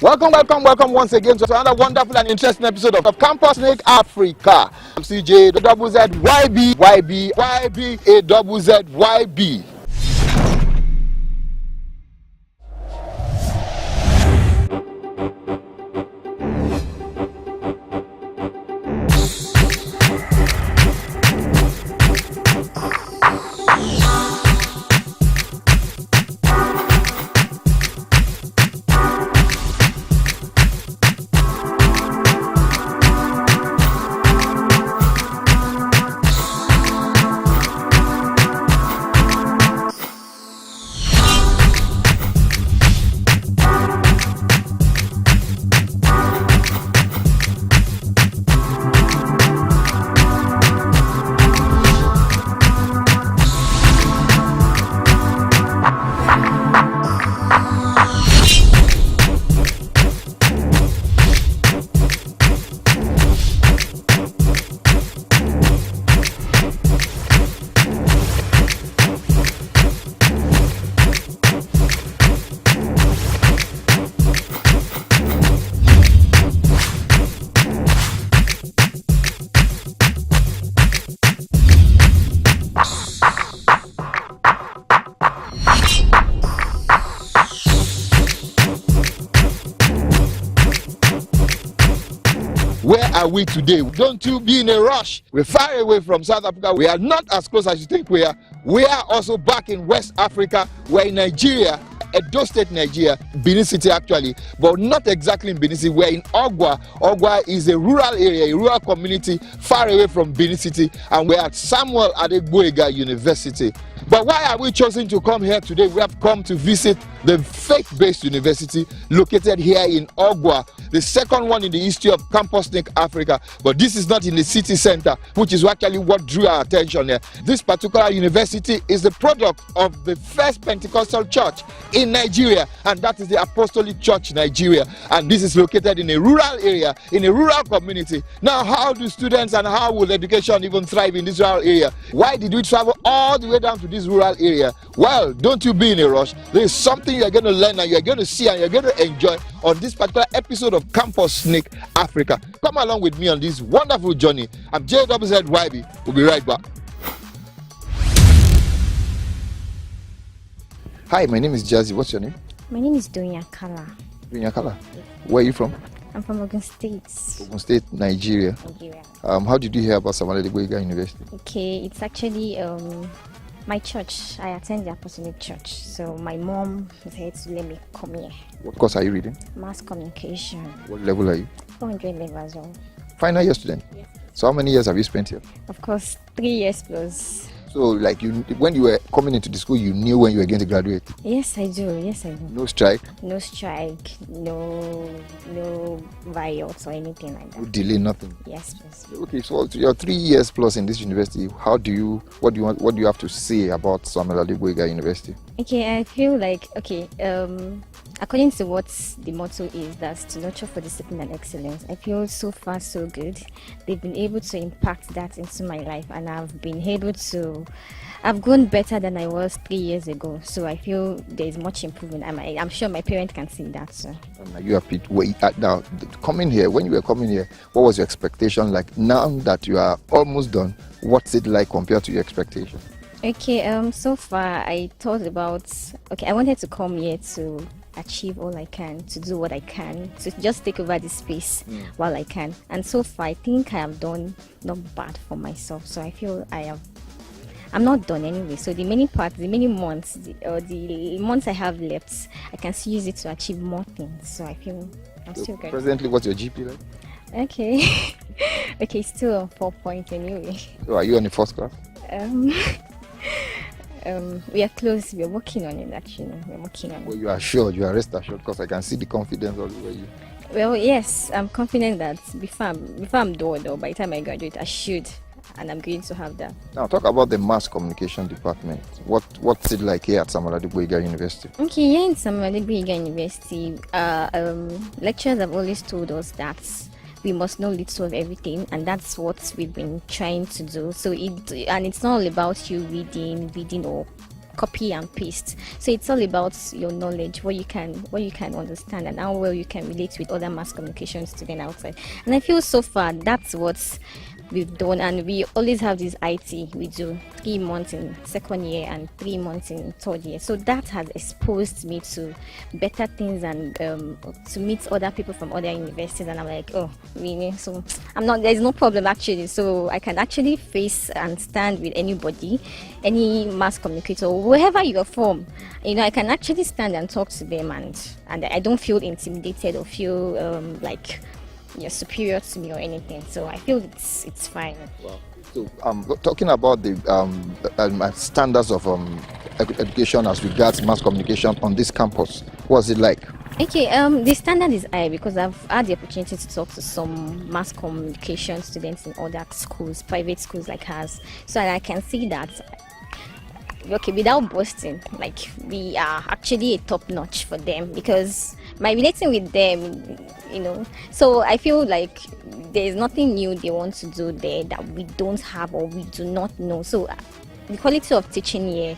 Welcome once again to another wonderful and interesting episode of Campus Snake Africa. I'm CJ, YB. Where are we today? Don't you be in a rush. We're far away from South Africa. We are not as close as you think we are. We are also back in West Africa. We're in Nigeria, Edo State, Nigeria, Benin City actually, but not exactly in Benin City. We're in Agua. Agua is a rural area, a rural community far away from Benin City, and we're at Samuel Adegboyega University. But why are we chosen to come here today? We have come to visit the faith-based university located here in Agua, the second one in the history of Campus Snake Africa. But this is not in the city center, which is actually what drew our attention here. This particular university is the product of the first Pentecostal church in Nigeria, and that is the Apostolic Church Nigeria. And this is located in a rural area, in a rural community. Now, how do students and how will education even thrive in this rural area? Why did we travel all the way down to this rural area? Well, don't you be in a rush. There is something you're going to learn and you're going to see and you're going to enjoy on this particular episode of Campus Snake Africa. Come along with me on this wonderful journey. I'm JWZYB. We'll be right back. Hi, my name is Jazzy. What's your name? My name is Donya Kala. Donya Kala. Where are you from? I'm from Ogun State. Ogun State, Nigeria. How did you hear about Samuel Adegboyega University? Okay, it's actually my church. I attend the Apostolic Church. So my mom said to let me come here. What course are you reading? Mass communication. What level are you? 400 level as well. Final year student? Yes. So how many years have you spent here? Of course, 3 years plus. So like when you were coming into the school, you knew when you were going to graduate? Yes, I do. No strike? No strike. No riots or anything like that. No delay, nothing? Yes, please. Okay, so you're 3 years plus in this university. What do you have to say about Samuel Adegboyega University? Okay, I feel like, according to what the motto is, that's to nurture for discipline and excellence. I feel so far so good. They've been able to impact that into my life, and I've grown better than I was 3 years ago. So I feel there's much improvement. I'm sure my parents can see that. So. You have now coming here. When you were coming here, what was your expectation like? Now that you are almost done, what's it like compared to your expectation? Okay, so far I thought about, I wanted to come here to achieve all I can, to do what I can, to just take over this space while I can. And so far I think I have done not bad for myself. So I feel I'm not done anyway. So the months I have left, I can still use it to achieve more things. So I feel I'm still good. Presently, what's your GP like? Okay, still on 4 points anyway. So are you on the first class? We are close. We are working on it actually. We're working on it. Well, you are sure, you are rest assured, because I can see the confidence all over you. Well, yes, I'm confident that before I'm done, or by the time I graduate, I should, and I'm going to have that. Now, talk about the mass communication department. What's it like here at Samuel Adegboyega University? Okay, here in Samuel Adegboyega University, lecturers have always told us that we must know little of everything, and that's what we've been trying to do. So it's not all about you reading or copy and paste. So it's all about your knowledge, what you can understand, and how well you can relate with other mass communication students outside. And I feel so far that's what we've done, and we always have this IT. We do 3 months in second year and 3 months in third year. So that has exposed me to better things and to meet other people from other universities. And I'm like, oh, really? So there's no problem actually. So I can actually face and stand with anybody, any mass communicator, wherever you're from. I can actually stand and talk to them, and I don't feel intimidated or feel like you're superior to me or anything. So I feel it's fine. Wow. So talking about the standards of education as regards mass communication on this campus, what's it like? Okay, the standard is high because I've had the opportunity to talk to some mass communication students in other schools, private schools like ours. So I can see that, okay, without boasting, like we are actually a top notch for them, because by relating with them, so I feel like there's nothing new they want to do there that we don't have or we do not know. So the quality of teaching here,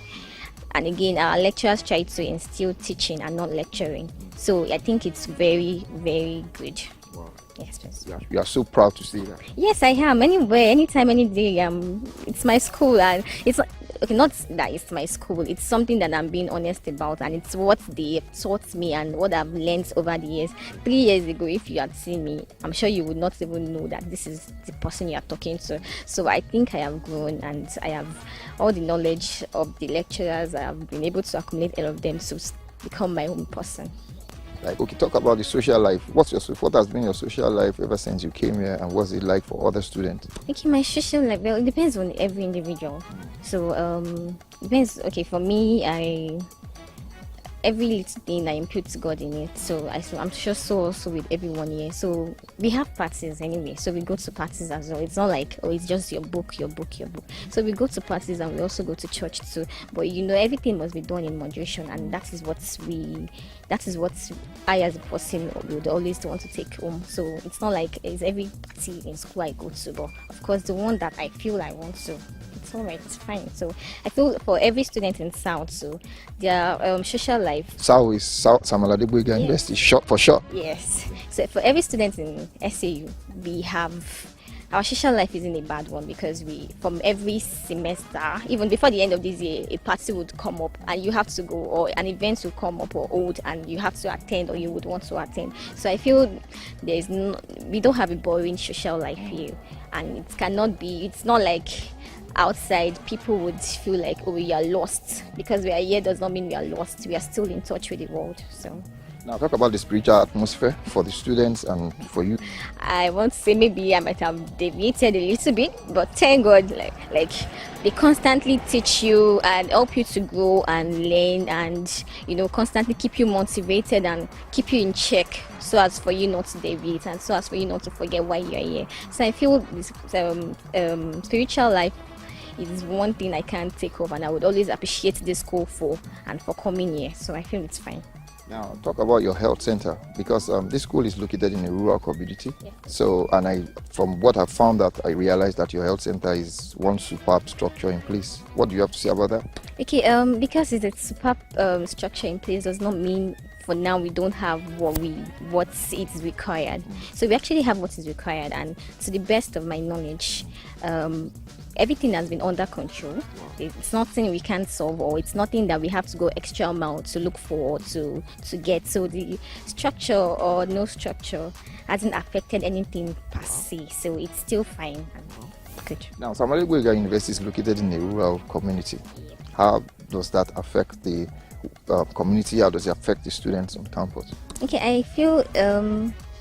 and again, our lecturers try to instill teaching and not lecturing. So I think it's very, very good. Wow. Yes, please. You are so proud to see that. Yes, I am. Anywhere, anytime, any day. It's my school, and it's not that it's my school. It's something that I'm being honest about, and it's what they taught me and what I've learned over the years. 3 years ago, if you had seen me, I'm sure you would not even know that this is the person you are talking to. So I think I have grown, and I have all the knowledge of the lecturers. I have been able to accumulate all of them to become my own person. Like, okay, talk about the social life. What has been your social life ever since you came here, and what's it like for other students? Okay, my social life, well, it depends on every individual. So depends. Okay, for me, every little thing I impute God in it. So I'm sure so also with everyone here. So we have parties anyway. So we go to parties as well. It's not like, oh, it's just your book. So we go to parties and we also go to church too. But everything must be done in moderation, and that is what I as a person would always want to take home. So it's not like it's every party in school I go to, but of course the one that I feel I want to, it's all right, it's fine. So I feel for every student in South, so their social life. South is South Adegboyega University, short for short. Yes. So for every student in SAU, we have. Our social life isn't a bad one, because from every semester, even before the end of this year, a party would come up and you have to go, or an event will come up or hold and you have to attend, or you would want to attend. So I feel we don't have a boring social life here, and it's not like outside people would feel like, oh, we are lost. Because we are here does not mean we are lost. We are still in touch with the world. So now talk about the spiritual atmosphere for the students and for you. I want to say maybe I might have deviated a little bit, but thank God, like they constantly teach you and help you to grow and learn, and constantly keep you motivated and keep you in check, so as for you not to deviate and so as for you not to forget why you are here. So I feel this spiritual life is one thing I can't take over, and I would always appreciate this school for coming here. So I feel it's fine. Now, talk about your health center, because this school is located in a rural community. Yeah. So, from what I've found out, I realized that your health center is one superb structure in place. What do you have to say about that? Okay, because it's a superb structure in place does not mean for now we don't have what is required. So we actually have what is required, and to the best of my knowledge, everything has been under control. It's nothing we can't solve, or it's nothing that we have to go extra mile to look for to get. So the structure or no structure hasn't affected anything per se. So it's still fine and good. Now, Adegboyega University is located in a rural community. How does that affect the community? How does it affect the students on campus? Okay, I feel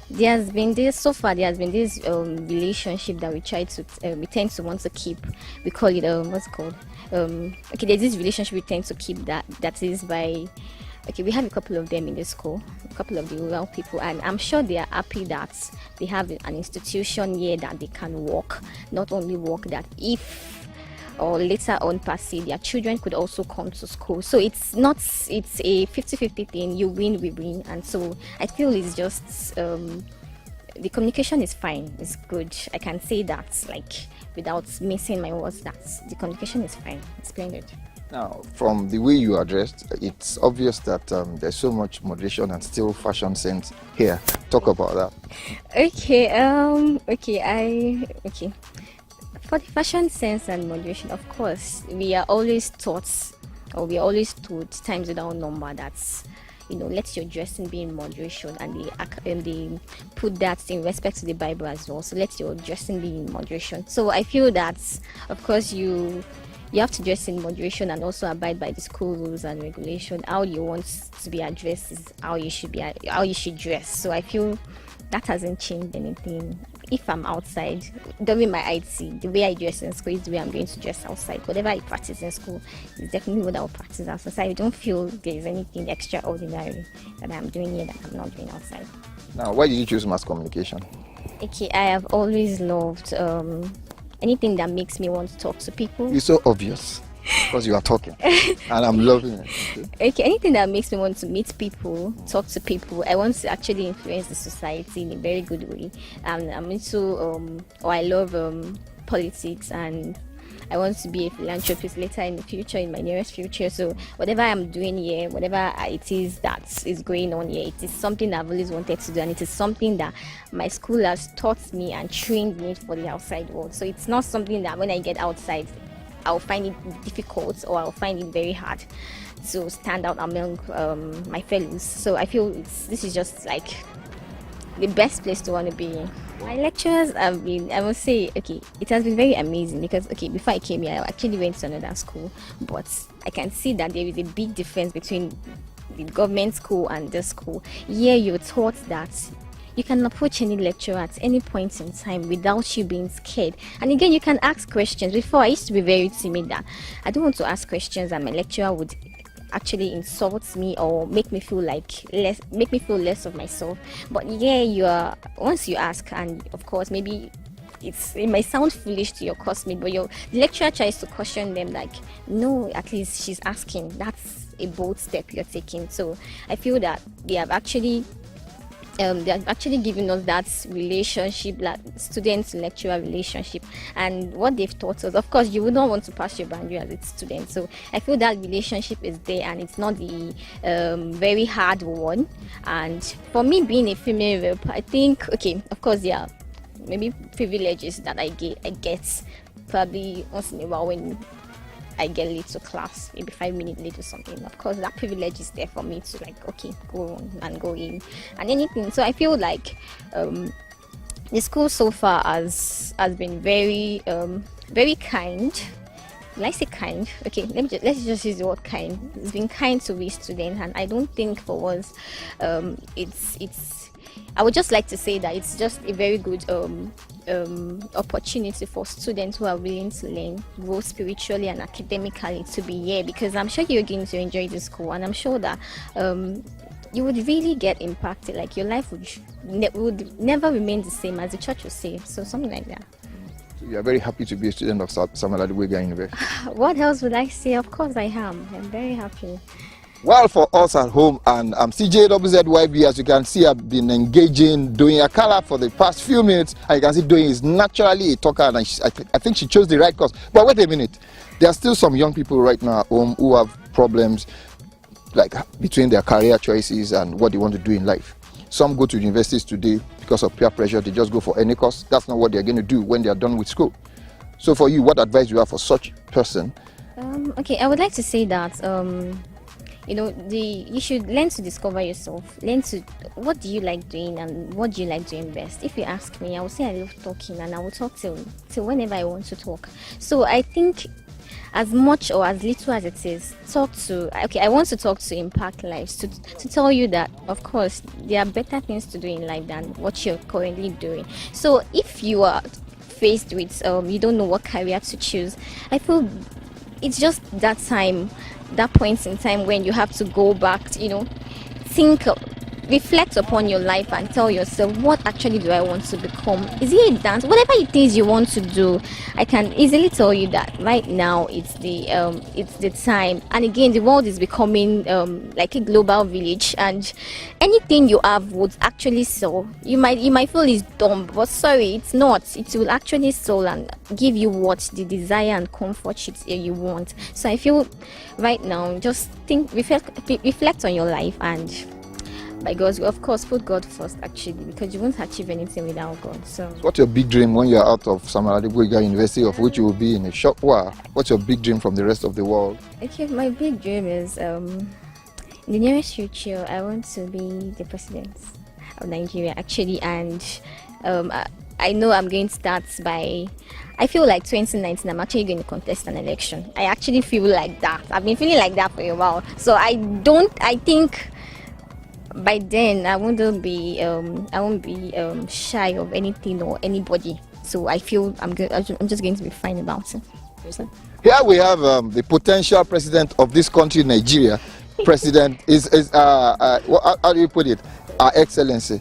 there has been this relationship that we tend to want to keep. We call it what's it called? Okay, there's this relationship we tend to keep that is by. Okay, we have a couple of them in the school, a couple of the rural people, and I'm sure they are happy that they have an institution here that they can work. Not only work, that if or later on per se, their children could also come to school. So it's a 50-50 thing. You win, we win. And so I feel it's just the communication is fine, it's good. I can say that, like, without missing my words, that the communication is fine, it's splendid. Now, from the way you addressed, it's obvious that there's so much moderation and still fashion sense here. Talk about that. Okay. For the fashion sense and moderation, of course, we are always taught, or we are always told times without number that, let your dressing be in moderation, and they put that in respect to the Bible as well. So let your dressing be in moderation. So I feel that, of course, you have to dress in moderation and also abide by the school rules and regulation. How you want to be addressed is how you should dress. So I feel that hasn't changed anything. If I'm outside during my IT, the way I dress in school is the way I'm going to dress outside. Whatever I practice in school is definitely what I'll practice outside. So I don't feel there's anything extraordinary that I'm doing here that I'm not doing outside. Now, why did you choose mass communication? Okay, I have always loved anything that makes me want to talk to people. It's so obvious because you are talking, and I'm loving it. Okay, anything that makes me want to meet people, talk to people. I want to actually influence the society in a very good way. I'm into I love politics, and I want to be a philanthropist later in the future, in my nearest future. So whatever I'm doing here, whatever it is that is going on here, it is something I've always wanted to do, and it is something that my school has taught me and trained me for the outside world. So it's not something that when I get outside, I'll find it difficult or I'll find it very hard to stand out among my fellows. So I feel this is just like the best place to want to be in. My lecturers have been, I must say, okay, it has been very amazing because, okay, before I came here, I actually went to another school, but I can see that there is a big difference between the government school and this school. Here you're taught that you can approach any lecturer at any point in time without you being scared. And again, you can ask questions. Before, I used to be very timid that I don't want to ask questions and my lecturer would actually insult me or make me feel less of myself. But yeah, once you ask, and of course maybe it might sound foolish to your classmate, but the lecturer tries to caution them like, no, at least she's asking. That's a bold step you're taking. So I feel that they have actually given us that relationship, like student-lecturer relationship, and what they've taught us. Of course, you would not want to pass your boundary as a student, so I feel that relationship is there, and it's not the very hard one. And for me, being a female rep, I think, okay, of course, there are maybe privileges that I get probably once in a while when I get late to class, maybe 5 minutes late or something. Of course, that privilege is there for me to go on and go in and anything. So I feel like the school so far has been very very kind. Will I say kind? Okay, let's just use the word kind. It's been kind to we students, and I don't think for once it's. I would just like to say that it's just a very good opportunity for students who are willing to learn, grow spiritually and academically to be here, because I'm sure you're going to enjoy the school, and I'm sure that you would really get impacted. Like your life would never remain the same, as the church would say. So something like that. So you are very happy to be a student of Samuel Adegboyega University. What else would I say? Of course I am. I'm very happy. Well, for us at home, and I'm CJWZYB, as you can see, I've been engaging doing a color for the past few minutes, and you can see doing is naturally a talker, and I think she chose the right course. But wait a minute, there are still some young people right now at home who have problems like between their career choices and what they want to do in life. Some go to universities today because of peer pressure. They just go for any course. That's not what they're going to do when they are done with school. So for you, what advice do you have for such person? Okay, I would like to say that you should learn to discover yourself. Learn to what do you like doing and what do you like doing best. If you ask me, I will say I love talking, and I will talk till whenever I want to talk. So I think as much or as little as it is, I want to talk to impact lives, to tell you that of course there are better things to do in life than what you're currently doing. So if you are faced with you don't know what career to choose, I feel it's just that point in time when you have to go back, think reflect upon your life and tell yourself, what actually do I want to become? Is it a dance? Whatever it is you want to do, I can easily tell you that right now it's the time. And again, the world is becoming like a global village, and anything you have would actually sell. You might feel it's dumb, but sorry, it's not. It will actually sell and give you what the desire and comfort you want. So I feel right now, just reflect on your life, and by God's will, of course, put God first, actually, because you won't achieve anything without God. So what's your big dream when you're out of Samuel Adegboyega University, of which you will be in a short while? What's your big dream from the rest of the world? Okay, my big dream is in the nearest future, I want to be the president of Nigeria, actually, and I know I'm going to start by, I feel like 2019 I'm actually going to contest an election. I actually feel like that. I've been feeling like that for a while. So I think by then I won't be shy of anything or anybody. So I feel I'm just going to be fine about it. So. Here we have the potential president of this country, Nigeria. President is how do you put it? Our Excellency,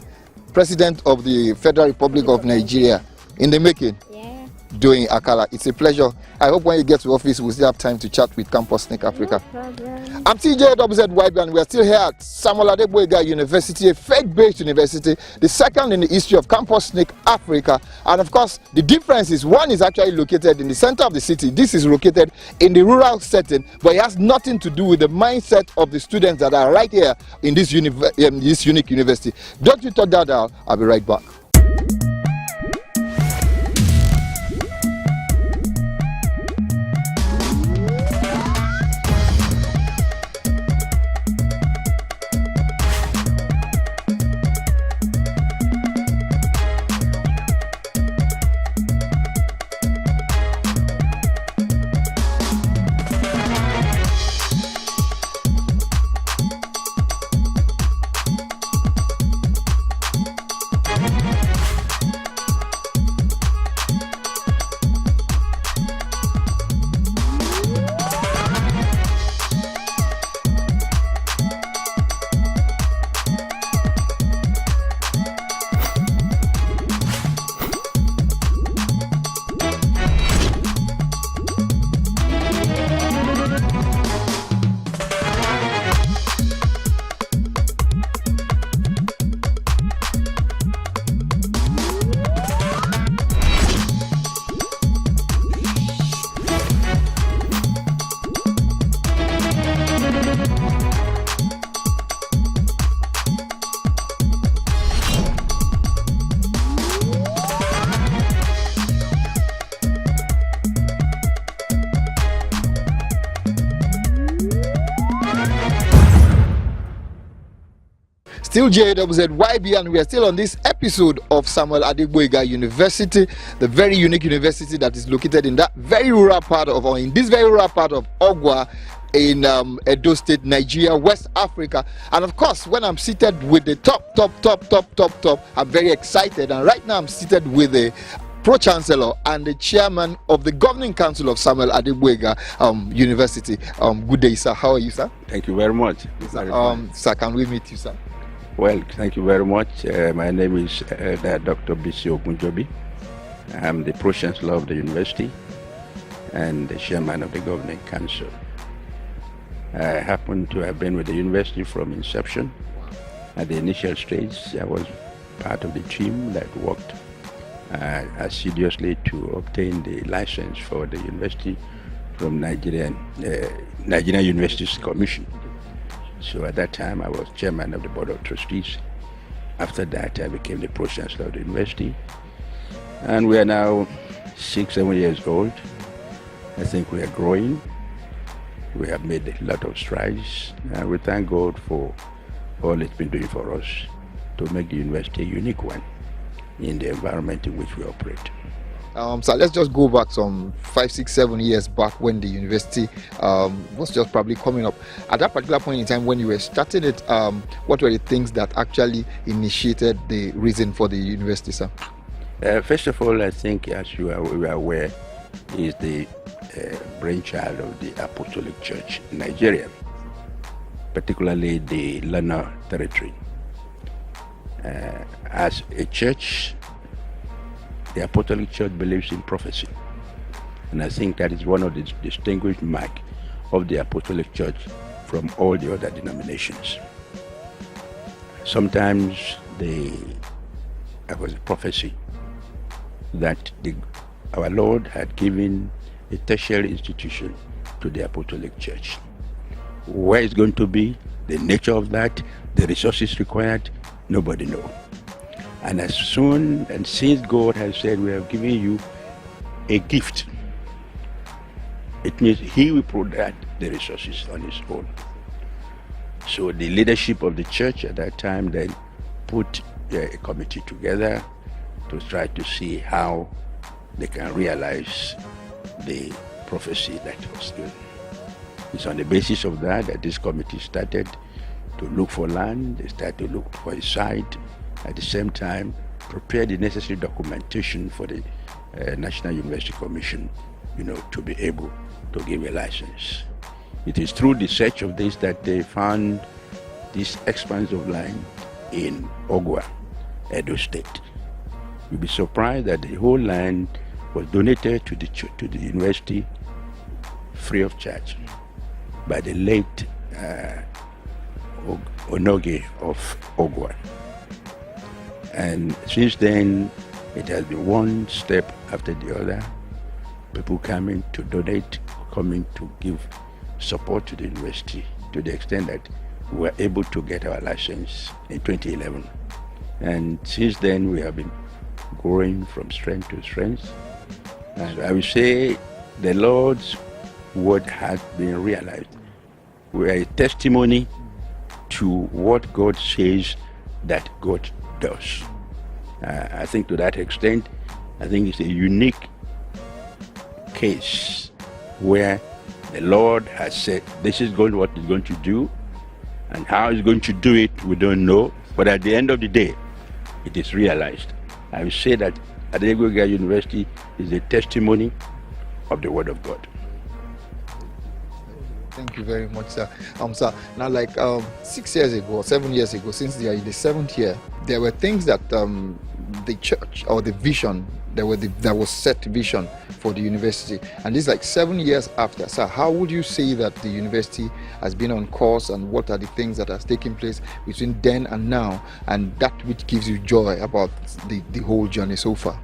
President of the Federal Republic of Nigeria, in the making. Yeah. Doing Akala. It's a pleasure. I hope when you get to office, we'll still have time to chat with Campus Snake Africa. No problem. I'm TJWZYB, and we're still here at Samuel Adegboyega University, a faith-based university, the second in the history of Campus Snake Africa. And of course, the difference is one is actually located in the center of the city. This is located in the rural setting, but it has nothing to do with the mindset of the students that are right here in this unique university. Don't you talk that out. I'll be right back. Still JWZYB, and we are still on this episode of Samuel Adegboyega University, the very unique university that is located in that very rural part of, or in this very rural part of Agua in Edo State, Nigeria, West Africa. And of course, when I'm seated with the top, I'm very excited. And right now I'm seated with the Pro-Chancellor and the Chairman of the Governing Council of Samuel Adegboyega University. Good day, sir. How are you, sir? Thank you very much. Sir, can we meet you, sir? Well, thank you very much. My name is Dr. Bisi Ogunjobi. I'm the Pro-Chancellor of the university and the Chairman of the Governing Council. I happen to have been with the university from inception. At the initial stage, I was part of the team that worked assiduously to obtain the license for the university from Nigerian Universities Commission. So at that time, I was chairman of the board of trustees. After that, I became the pro-chancellor of the university. And we are now 6-7 years old. I think we are growing. We have made a lot of strides. And we thank God for all it's been doing for us to make the university a unique one in the environment in which we operate. So let's just go back some 5, 6, 7 years back when the university was just probably coming up. At that particular point in time when you were starting it, what were the things that actually initiated the reason for the university, sir? First of all, I think, as you are aware, is the brainchild of the Apostolic Church in Nigeria, particularly the Lana territory. As a church, the Apostolic Church believes in prophecy. And I think that is one of the distinguished marks of the Apostolic Church from all the other denominations. Sometimes there was a prophecy that our Lord had given a tertiary institution to the Apostolic Church. Where it's going to be, the nature of that, the resources required, nobody knows. And as soon and since God has said, we have given you a gift, it means He will provide the resources on His own. So the leadership of the church at that time then put a committee together to try to see how they can realize the prophecy that was given. It's on the basis of that this committee started to look for land, they started to look for a site, at the same time prepare the necessary documentation for the National University Commission, to be able to give a license. It is through the search of this that they found this expanse of land in Agua, Edo State. You'll be surprised that the whole land was donated to the university free of charge by the late Onoge of Agua. And since then, it has been one step after the other, people coming to donate, coming to give support to the university, to the extent that we were able to get our license in 2011. And since then, we have been growing from strength to strength. And I would say the Lord's word has been realized. We are a testimony to what God says that God does. I think to that extent, I think it's a unique case where the Lord has said, this is what He's going to do, and how He's going to do it, we don't know. But at the end of the day, it is realized. I will say that Adegboyega University is a testimony of the Word of God. Thank you very much, sir. Sir, now 6 years ago, 7 years ago, since they are in the 7th year, there were things that the church or the vision, there was set vision for the university, and this is 7 years after. Sir, how would you say that the university has been on course, and what are the things that has taken place between then and now, and that which gives you joy about the whole journey so far?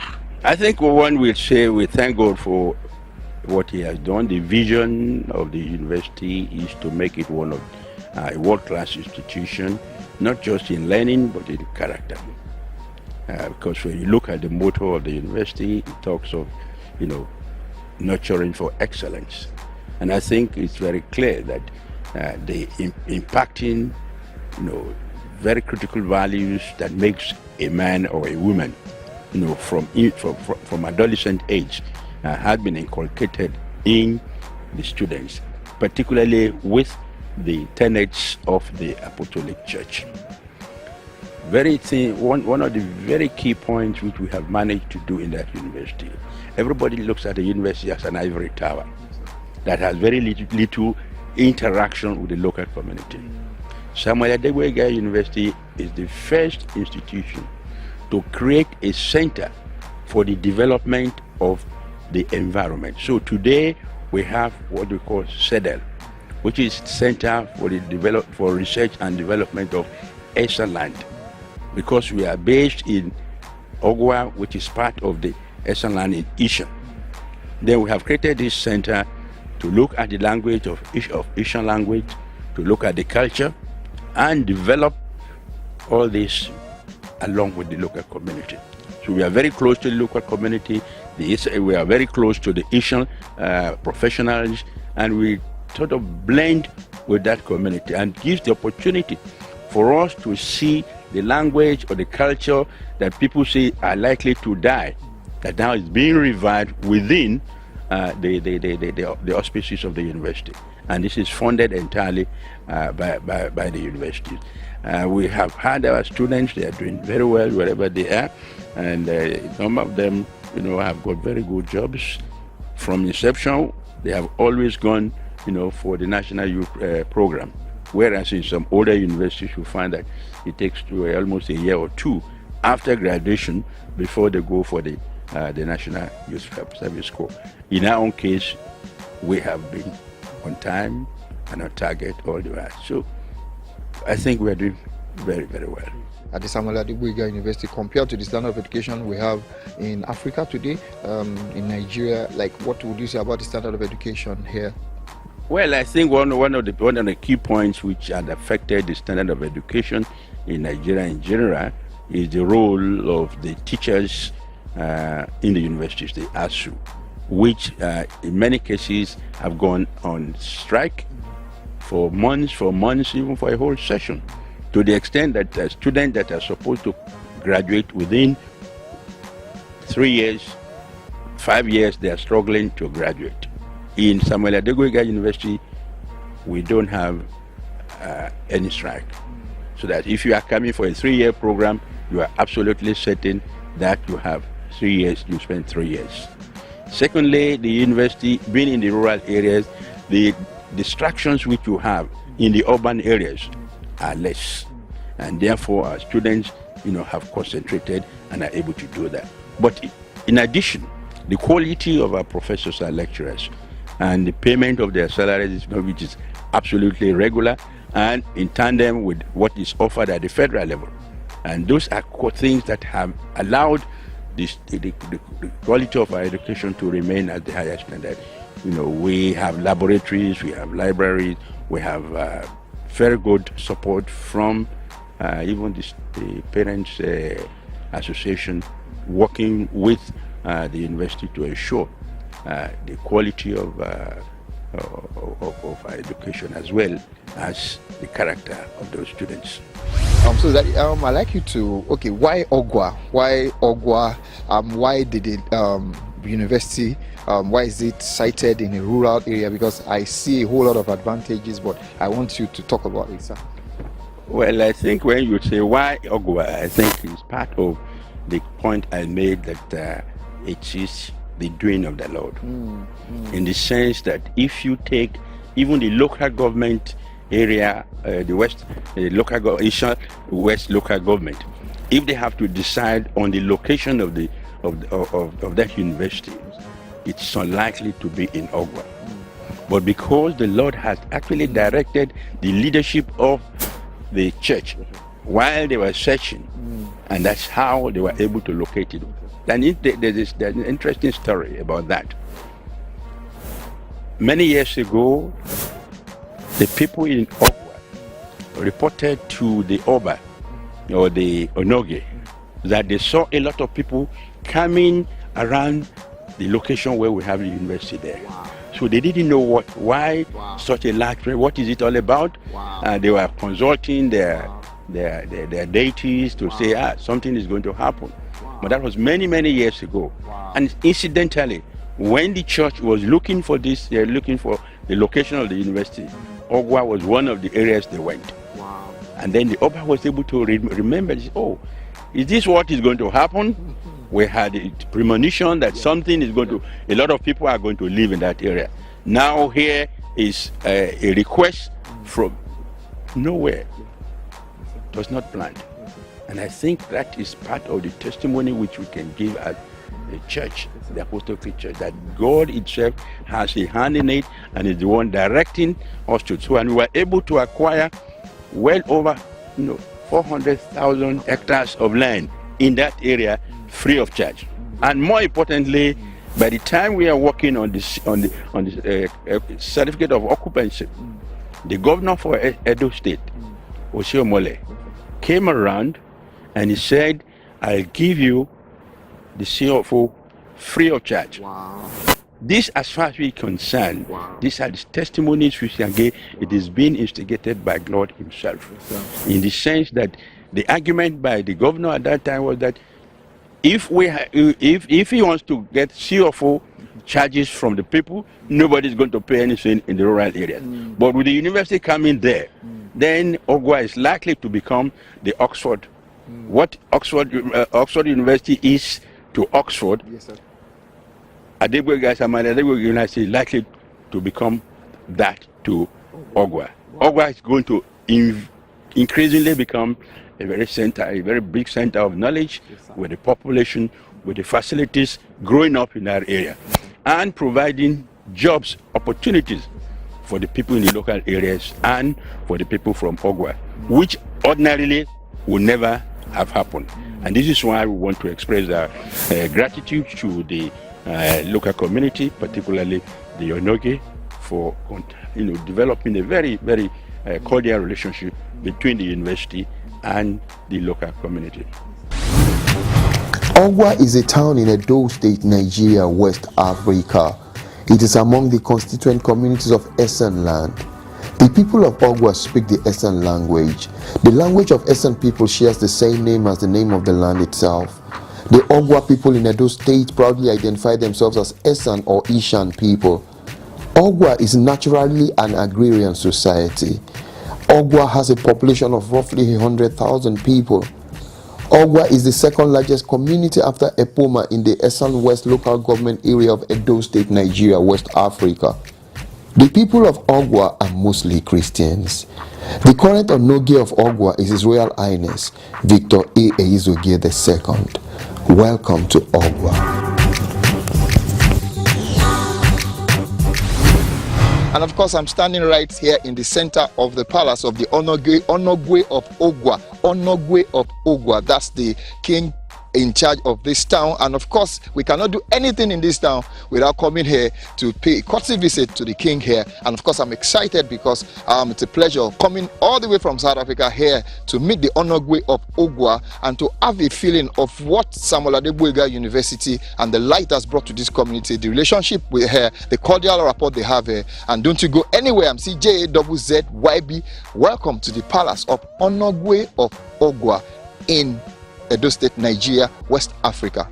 I think one will say we thank God for what He has done. The vision of the university is to make it one of a world-class institution, not just in learning but in character. Because when you look at the motto of the university, it talks of, nurturing for excellence. And I think it's very clear that the impacting, very critical values that makes a man or a woman, from adolescent age, had been inculcated in the students, particularly with the tenets of the Apostolic Church. One of the very key points which we have managed to do in that university, everybody looks at the university as an ivory tower that has very little interaction with the local community. Samuel Adegboyega University is the first institution to create a center for the development of the environment. So today we have what we call CEDEL, which is Center for Research and Development of Esa Land, because we are based in Agua, which is part of the Esa Land in Ishan. Then we have created this center to look at the language of Ishan language, to look at the culture, and develop all this along with the local community. So we are very close to the local community. We are very close to the Ishan professionals, and we sort of blend with that community and gives the opportunity for us to see the language or the culture that people say are likely to die, that now is being revived within the auspices of the university. And this is funded entirely by the university. We have had our students, they are doing very well wherever they are, and some of them have got very good jobs. From inception, they have always gone for the National Youth Program. Whereas in some older universities, you find that it takes almost a year or two after graduation before they go for the National Youth Service Corps. In our own case, we have been on time and on target all the way. So I think we are doing very, very well. At the Samuel Adegboyega University, compared to the standard of education we have in Africa today, in Nigeria, like what would you say about the standard of education here? Well, I think one of the key points which had affected the standard of education in Nigeria in general is the role of the teachers in the universities, the ASU, which in many cases have gone on strike for months, even for a whole session, to the extent that students that are supposed to graduate within 3 years, 5 years, they are struggling to graduate. In Samuel Adegboyega University, we don't have any strike. So that if you are coming for a 3-year program, you are absolutely certain that you have 3 years, you spend 3 years. Secondly, the university, being in the rural areas, the distractions which you have in the urban areas are less. And therefore, our students, have concentrated and are able to do that. But in addition, the quality of our professors and lecturers and the payment of their salaries, which is absolutely regular and in tandem with what is offered at the federal level. And those are things that have allowed the quality of our education to remain at the highest standard. We have laboratories, we have libraries, we have very good support from even the Parents Association, working with the university to ensure the quality of our education as well as the character of those students. So that I'd like you to, why Agua? Why Agua? Why did the university, why is it sited in a rural area? Because I see a whole lot of advantages, but I want you to talk about it, sir. Well, I think when you say why Agua, I think it's part of the point I made that it is the doing of the Lord. In the sense that if you take even the local government area, the West local government, if they have to decide on the location of that university, it's unlikely to be in Agua. But because the Lord has actually directed the leadership of the church while they were searching, and that's how they were able to locate it. And there's an interesting story about that. Many years ago, the people in Agua reported to the Oba or the Onoge that they saw a lot of people coming around the location where we have the university there. Wow. So they didn't know why such a large prayer, what is it all about? They were consulting their deities to say, something is going to happen. But that was many, many years ago. And incidentally, when the church was looking for this, they're looking for the location of the university, Agua was one of the areas they went. And then the Oba was able to remember, is this what is going to happen? We had a premonition that something is going to, a lot of people are going to live in that area. Now here is a request from nowhere. It was not planned. And I think that is part of the testimony which we can give as a church, the Apostolic Church, that God itself has a hand in it and is the one directing us to do. And we were able to acquire well over 400,000 hectares of land in that area free of charge. And more importantly, by the time we are working on the certificate of occupancy, the governor for Edo State, Oshiomole, came around and he said, I'll give you the CFO free of charge. Wow. This, as far as we're concerned, these are the testimonies which can give. It is being instigated by God himself. In the sense that the argument by the governor at that time was that if he wants to get CFO charges from the people, nobody's going to pay anything in the rural areas. But with the university coming there, then Agua is likely to become the Oxford. What Oxford University is to Oxford, yes, sir. Adegboyega University is likely to become that to Agua. Agua is going to increasingly become a very big center of knowledge, with the population, with the facilities growing up in that area, and providing jobs opportunities for the people in the local areas and for the people from Agua, which ordinarily would never have happened. And this is why we want to express our gratitude to the local community, particularly the Onoge, for developing a very, very cordial relationship between the university and the local community. Agua is a town in Edo State, Nigeria, West Africa. It is among the constituent communities of Esan land. The people of Agua speak the Esan language. The language of Esan people shares the same name as the name of the land itself. The Agua people in Edo State proudly identify themselves as Esan or Ishan people. Agua is naturally an agrarian society. Agua has a population of roughly 100,000 people. Agua is the second largest community after Epoma in the Esan West local government area of Edo State, Nigeria, West Africa. The people of Agua are mostly Christians. The current Onoge of Agua is His Royal Highness Victor A. Eizogie II. Welcome to Agua. And of course, I'm standing right here in the center of the palace of the Onogwe of Agua. Onogwe of Agua, that's the king in charge of this town. And of course, we cannot do anything in this town without coming here to pay a courtesy visit to the king here. And of course, I'm excited because it's a pleasure coming all the way from South Africa here to meet the Onogwe of Agua and to have a feeling of what Samuel Adegboyega University and the light has brought to this community, the relationship with her, the cordial rapport they have here. And don't you go anywhere. I'm CJAZZYB. Welcome to the palace of Onogwe of Agua in Edo State, Nigeria, West Africa.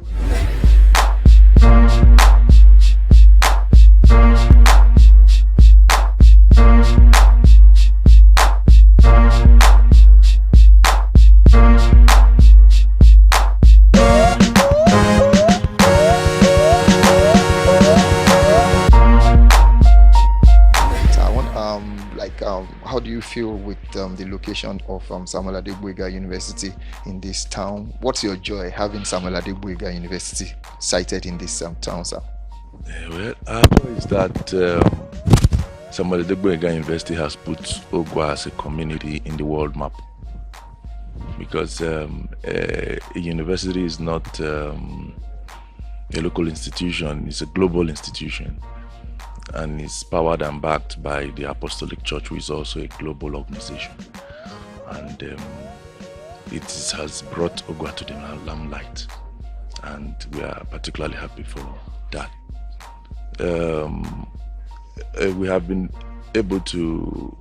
How do you feel with the location of Samuel Adegboyega University in this town? What's your joy having Samuel Adegboyega University sited in this town, sir? Well, our joy is that Samuel Adegboyega University has put Agua as a community in the world map, because a university is not a local institution, it's a global institution. And is powered and backed by the Apostolic Church, which is also a global organization. And it has brought Agua to the limelight, and we are particularly happy for that. We have been able to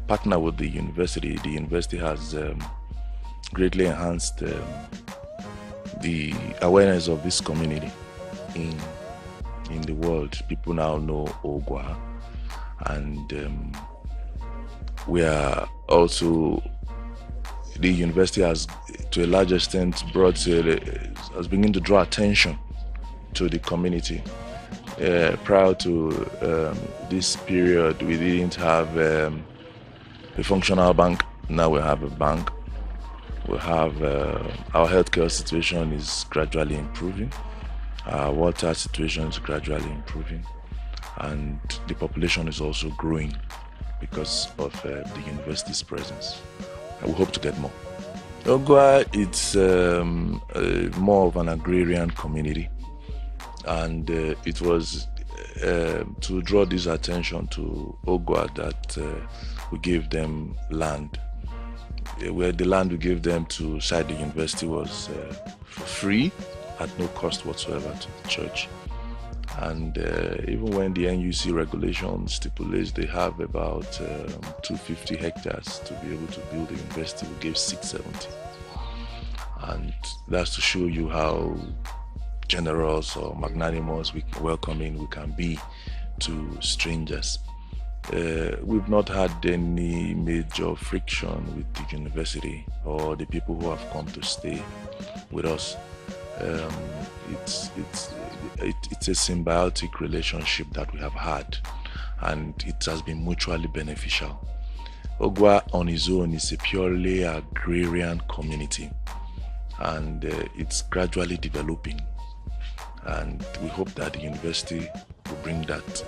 partner with the university. The university has greatly enhanced the awareness of this community in the world. People now know Agua, and we are also, the university has to a large extent has begun to draw attention to the community. Prior to this period, we didn't have a functional bank. Now we have a bank. We have our healthcare situation is gradually improving. Our water situation is gradually improving, and the population is also growing because of the university's presence. And we hope to get more. Agua, it's more of an agrarian community, and it was to draw this attention to Agua that we gave them land. Where the land we gave them to site the university was for free, at no cost whatsoever to the church. And even when the NUC regulation stipulates they have about 250 hectares to be able to build the university, we gave 670. And that's to show you how generous or magnanimous, welcoming we can be to strangers. We've not had any major friction with the university or the people who have come to stay with us. It's a symbiotic relationship that we have had, and it has been mutually beneficial. Agua on its own is a purely agrarian community, and it's gradually developing, and we hope that the university will bring that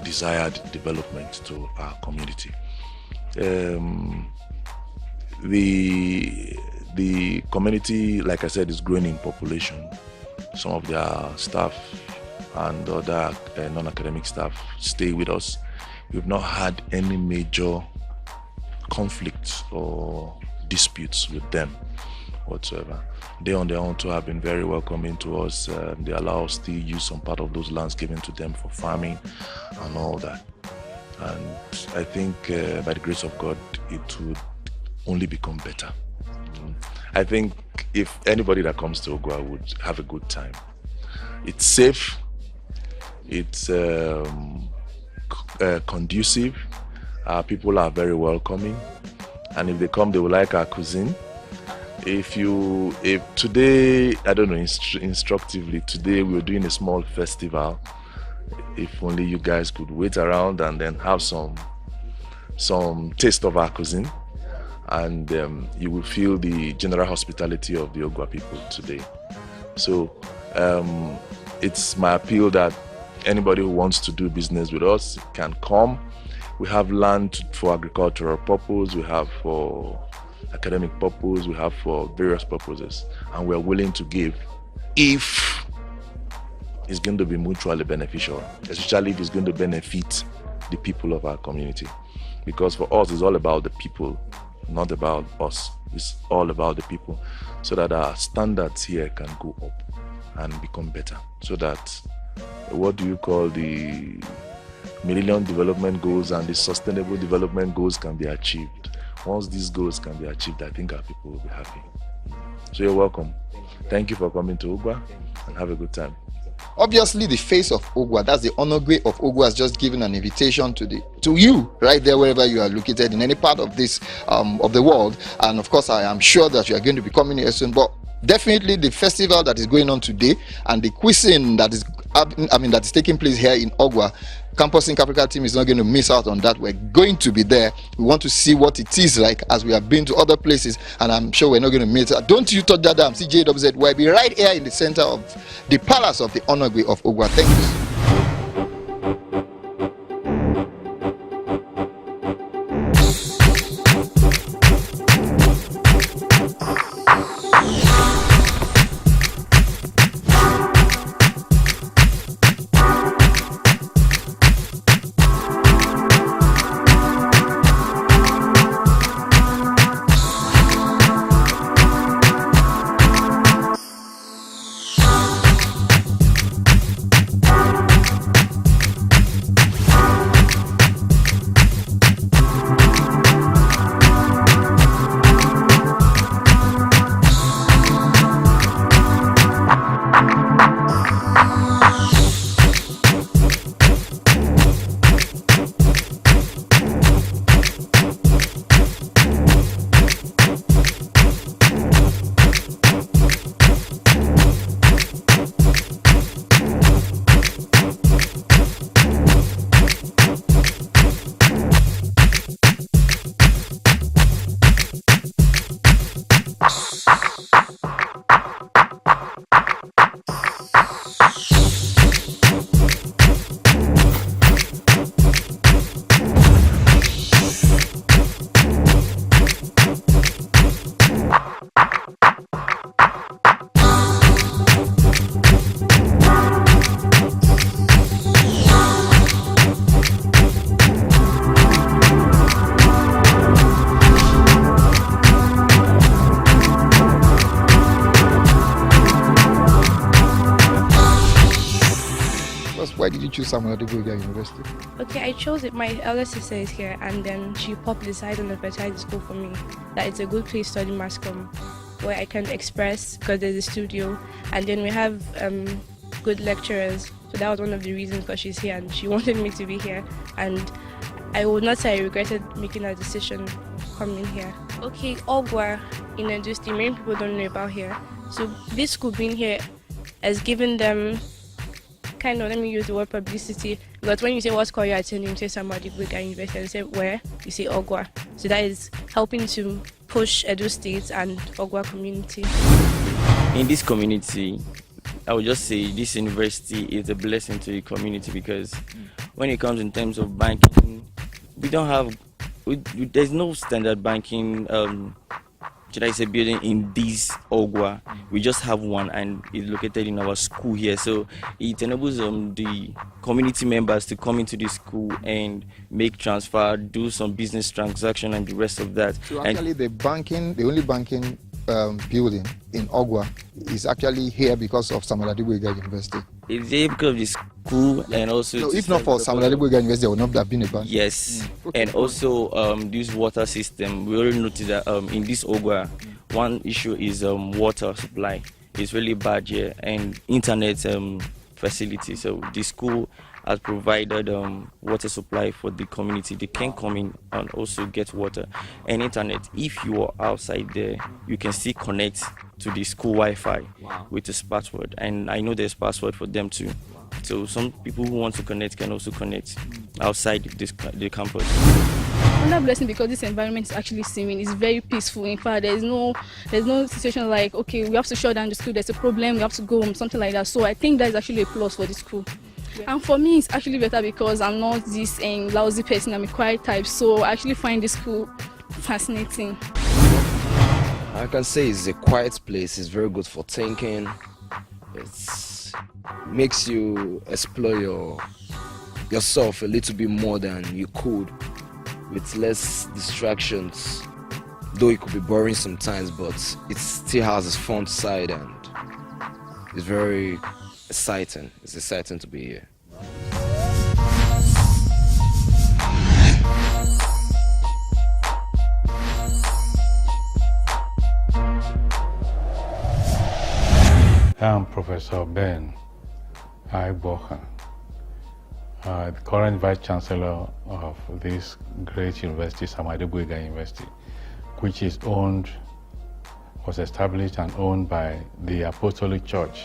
desired development to our community. The community, like I said, is growing in population. Some of their staff and other non-academic staff stay with us. We've not had any major conflicts or disputes with them whatsoever. They on their own too have been very welcoming to us. They allow us to use some part of those lands given to them for farming and all that. And I think by the grace of God, it would only become better. I think if anybody that comes to Agua would have a good time. It's safe, it's conducive, people are very welcoming, and if they come, they will like our cuisine. If today, I don't know, instructively, today we're doing a small festival. If only you guys could wait around and then have some taste of our cuisine, and you will feel the general hospitality of the Agua people today. So it's my appeal that anybody who wants to do business with us can come. We have land for agricultural purpose, we have for academic purpose, we have for various purposes, and we are willing to give if it's going to be mutually beneficial, especially if it's going to benefit the people of our community. Because for us, it's all about the people, not about us. It's all about the people, so that our standards here can go up and become better, so that what do you call the Millennium Development Goals and the Sustainable Development Goals can be achieved. Once these goals can be achieved, I think our people will be happy. So you're welcome. Thank you for coming to Agua, and have a good time. Obviously, the face of Agua, that's the OGWA of Agua, has just given an invitation to you right there, wherever you are located in any part of this of the world. And of course, I am sure that you are going to be coming here soon. But definitely, the festival that is going on today and the cuisine that is taking place here in Agua, Campus Link Africa team is not going to miss out on that. We're going to be there. We want to see what it is like, as we have been to other places, and I'm sure we're not going to miss out. Don't you touch that down. CJWZ, we'll be right here in the center of the palace of the OGWA of Agua. Thank you. Why did you choose Adegboyega University? Okay, I chose it. My elder sister is here, and then she publicized and advertised the school for me that it's a good place to study mass comm, where I can express because there's a studio, and then we have good lecturers. So that was one of the reasons, because she's here and she wanted me to be here. And I would not say I regretted making that decision coming here. Okay, Agua in industry, many people don't know about here. So this school being here has given them kind of, let me use the word publicity, But when you say what school you're attending, you say some Adegboyega University, you say where? You say Agua. So that is helping to push Edo State and Agua community. In this community, I would just say this university is a blessing to the community because when it comes in terms of banking, we don't have, there's no standard banking, should I say, building in this Agua. We just have one and it's located in our school here. So it enables the community members to come into the school and make transfer, do some business transaction and the rest of that. So actually the only banking building in Agua is actually here because of Samuel Adegboyega University. It's here because of the school and also... So if not for Samuel Adegboyega University, there would not have been a bank? Yes. Okay. And also this water system, we already noticed that in this Agua, one issue is water supply. It's really bad here, and internet facility. So the school has provided water supply for the community. They can come in and also get water and internet. If you are outside there, you can still connect to the school Wi-Fi with this password. And I know there's password for them too. So some people who want to connect can also connect outside the campus. Another blessing because this environment is actually serene. It's very peaceful. In fact, there's no situation like, okay, we have to shut down the school, there's a problem, we have to go home, something like that. So I think that is actually a plus for the school. Yeah. And for me, it's actually better because I'm not this lousy person, I'm a quiet type. So I actually find this school fascinating. I can say it's a quiet place. It's very good for thinking. It makes you explore yourself a little bit more than you could with less distractions. Though it could be boring sometimes, but it still has its fun side and it's very exciting. It's exciting to be here. I'm Professor Ben Agua, the current Vice-Chancellor of this great university, Adegboyega University, which was established and owned by the Apostolic Church,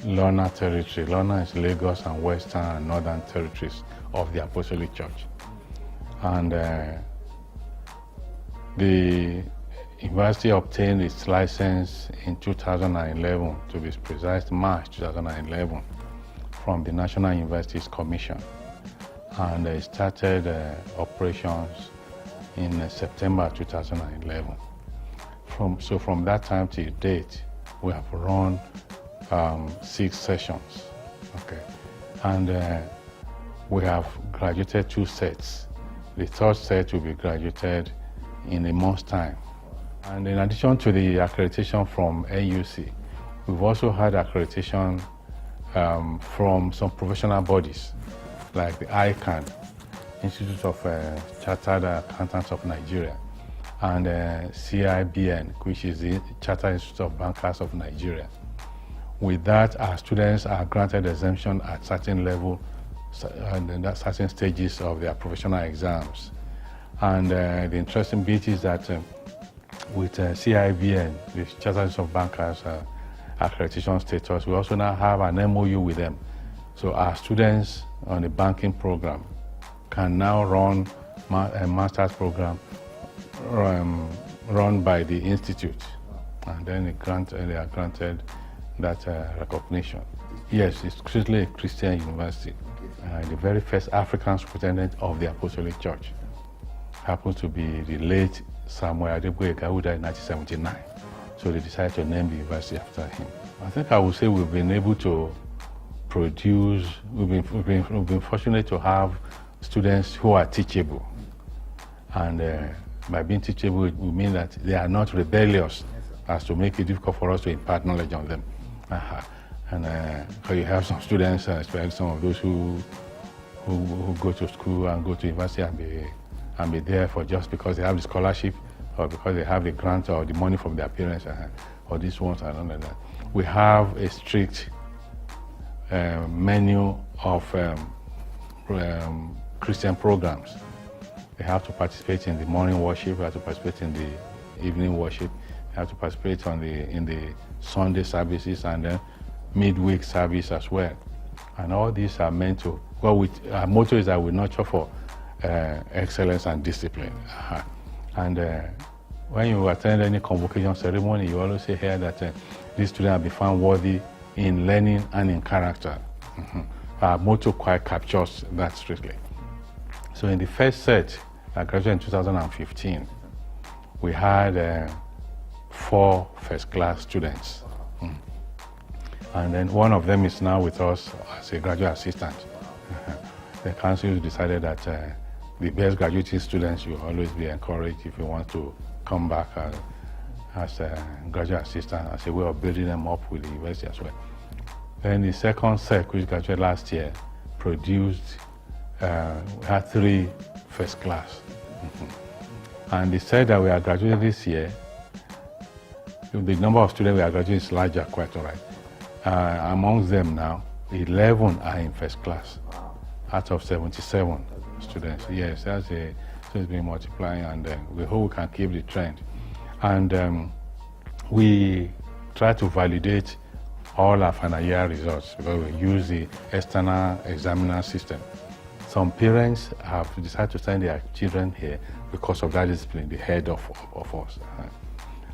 Lona Territory. Lona is Lagos and Western and Northern Territories of the Apostolic Church. And the university obtained its license in 2011, to be precise, March 2011, from the National Universities Commission. And it started operations in September 2011. So from that time to date, we have run 6 sessions, okay? And we have graduated 2 sets. The third set will be graduated in a month's time. And in addition to the accreditation from NUC, we've also had accreditation from some professional bodies, like the ICANN, Institute of Chartered Accountants of Nigeria, and CIBN, which is the Chartered Institute of Bankers of Nigeria. With that, our students are granted exemption at certain level and at certain stages of their professional exams. And the interesting bit is that with CIBN, the Chartered Institute of Bankers accreditation status, we also now have an MOU with them. So our students on the banking program can now run a master's program run by the institute, and then they are granted that recognition. Yes, it's strictly a Christian university. The very first African superintendent of the Apostolic Church happens to be the late Samuel Adegboyega, who died in 1979. So they decided to name the university after him. I think I would say we've been able to produce, we've been fortunate to have students who are teachable. And by being teachable, we mean that they are not rebellious as to make it difficult for us to impart knowledge on them. And so you have some students, especially some of those who go to school and go to university and be there for just because they have the scholarship or because they have the grant or the money from their parents or these ones and all of that. We have a strict menu of Christian programs. They have to participate in the morning worship, they have to participate in the evening worship, they have to participate in the Sunday services and then midweek service as well. And all these are meant to, well, our motto is that we nurture for excellence and discipline. And when you attend any convocation ceremony, you always hear that these students have been found worthy in learning and in character. Our motto quite captures that strictly. So in the first set, I graduated in 2015, we had 4 first-class students. And then one of them is now with us as a graduate assistant. The council decided that the best graduating students should always be encouraged if you want to come back as a graduate assistant, as a way of building them up with the university as well. Then the second set, which graduated last year, produced, we had 3 first class. And they said that we are graduating this year, the number of students we are graduating is larger, quite all right. Amongst them now, 11 are in first class out of 77 students. Yes, so it's been multiplying, and we hope we can keep the trend. And we try to validate all our final year results because we use the external examiner system. Some parents have decided to send their children here because of that discipline, the head of us.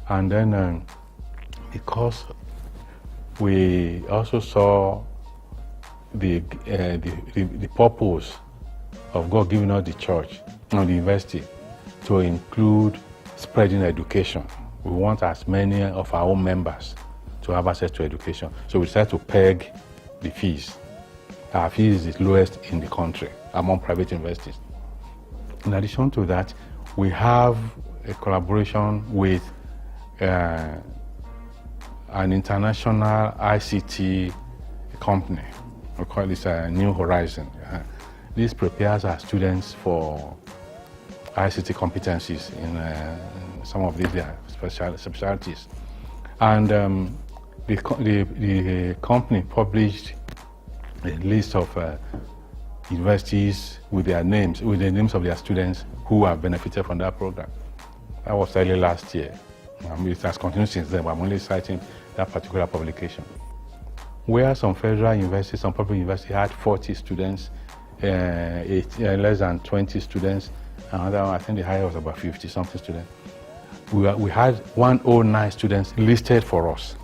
And then because we also saw the purpose of God giving us the church and the university to include spreading education. We want as many of our own members to have access to education. So we decided to peg the fees. Our fees is the lowest in the country among private universities. In addition to that, we have a collaboration with an international ICT company. We call this New Horizon. This prepares our students for ICT competencies in some of these specialties. And the company published a list of universities with their names, with the names of their students who have benefited from that program. That was early last year. It has continued since then, but I'm only citing that particular publication. Where some federal universities, some public universities had 40 students, less than 20 students, another one, I think the higher was about 50-something students. We had 109 students listed for us.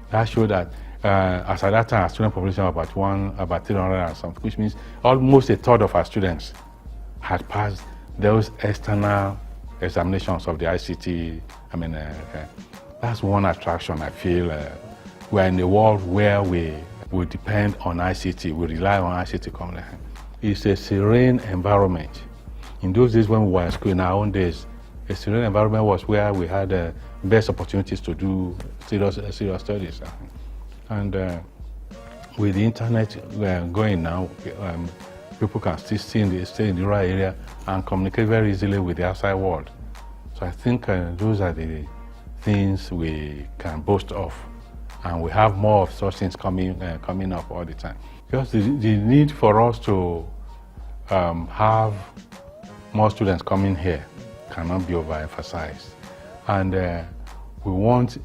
That showed that as at that time, our student population was about 300 and something, which means almost a third of our students had passed those external examinations of the ICT. That's one attraction. I feel we're in a world where we depend on ICT, we rely on ICT company. It's a serene environment. In those days when we were in school, in our own days, a serene environment was where we had the best opportunities to do serious studies. And with the internet going now, people can still stay in the rural area and communicate very easily with the outside world. So I think those are the things we can boast of, and we have more of such things coming up all the time. Because the need for us to have more students coming here cannot be overemphasized, and we want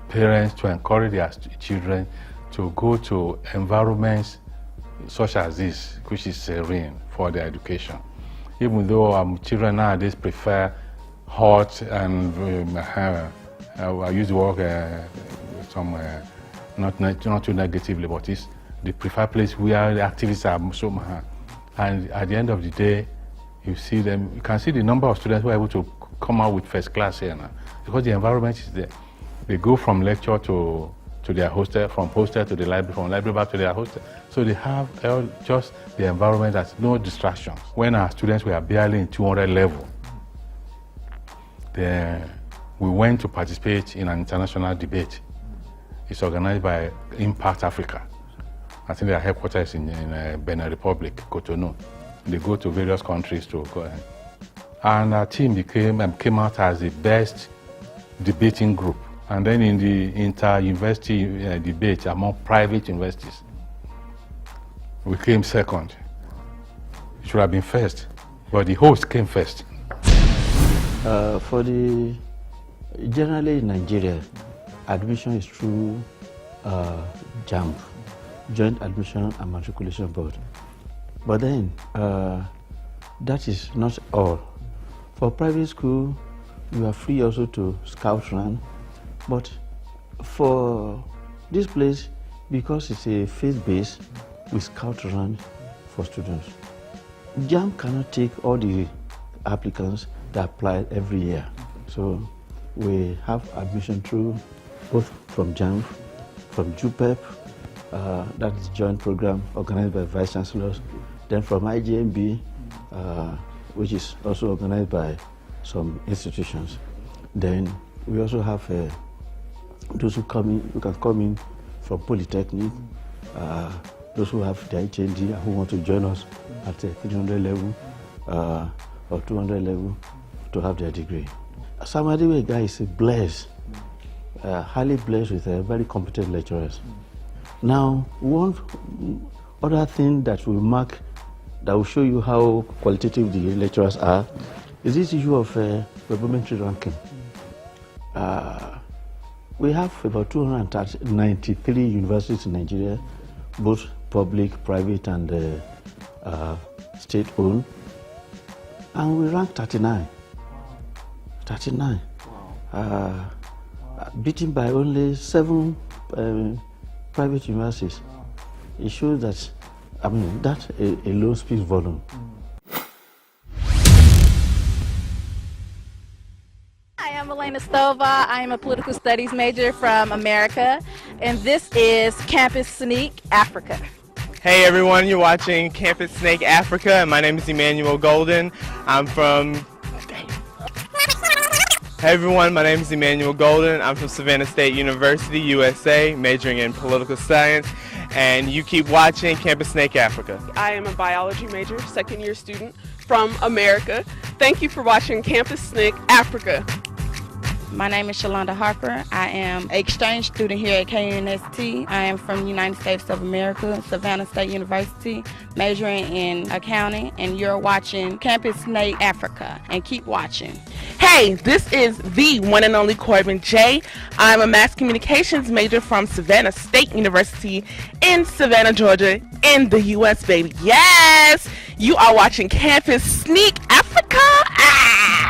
parents to encourage their children to go to environments such as this, which is serene for their education. Even though children nowadays prefer hot and I use the word not too negatively, but they prefer place where the activities are so much. And at the end of the day, you see them. You can see the number of students who are able to come out with first class here now, because the environment is there. They go from lecture to their hostel, from hostel to the library, from library back to their hostel. So they have just the environment that's no distractions. When our students were barely in 200 level, we went to participate in an international debate. It's organized by Impact Africa. I think their headquarters in Benin Republic, Cotonou. They go to various countries to go. And our team came out as the best debating group. And then in the inter-university debate among private universities, we came second. It should have been first, but the host came first. Generally in Nigeria, admission is through JAMB. Joint Admission and Matriculation Board. But then, that is not all. For private school, you are free also to scout run, but for this place, because it's a faith-based, we scout run for students. JAMB cannot take all the applicants that apply every year. So we have admission through both from JAMB, from JUPEP, that's joint program organized by Vice-Chancellors, then from IJMB, which is also organized by some institutions. Then we also have those who can come in from Polytechnic, those who have the HND and who want to join us at the 300 level or 200 level to have their degree. Sam Adegboyega is blessed, highly blessed with very competent lecturers. Now, one other thing that will mark, that will show you how qualitative the lecturers are, is this issue of supplementary ranking. We have about 293 universities in Nigeria, both public, private, and state-owned, and we rank 39. 39. Beaten by only 7 private universities. It shows that, that alone speaks volume. Hi, I'm Elena Stova. I'm a political studies major from America, and this is Campus Sneak Africa. Hey everyone, you're watching Campus Snake Africa, and my name is Emmanuel Golden. I'm from... Hey everyone, my name is Emmanuel Golden. I'm from Savannah State University, USA, majoring in political science, and you keep watching Campus Snake Africa. I am a biology major, second-year student from America. Thank you for watching Campus Snake Africa. My name is Shalonda Harper. I am an exchange student here at KUNST. I am from the United States of America, Savannah State University, majoring in accounting, and you're watching Campus Snake Africa, and keep watching. Hey, this is the one and only Corbin J. I'm a mass communications major from Savannah State University in Savannah, Georgia, in the U.S., baby. Yes! You are watching Campus Sneak Africa. Ah!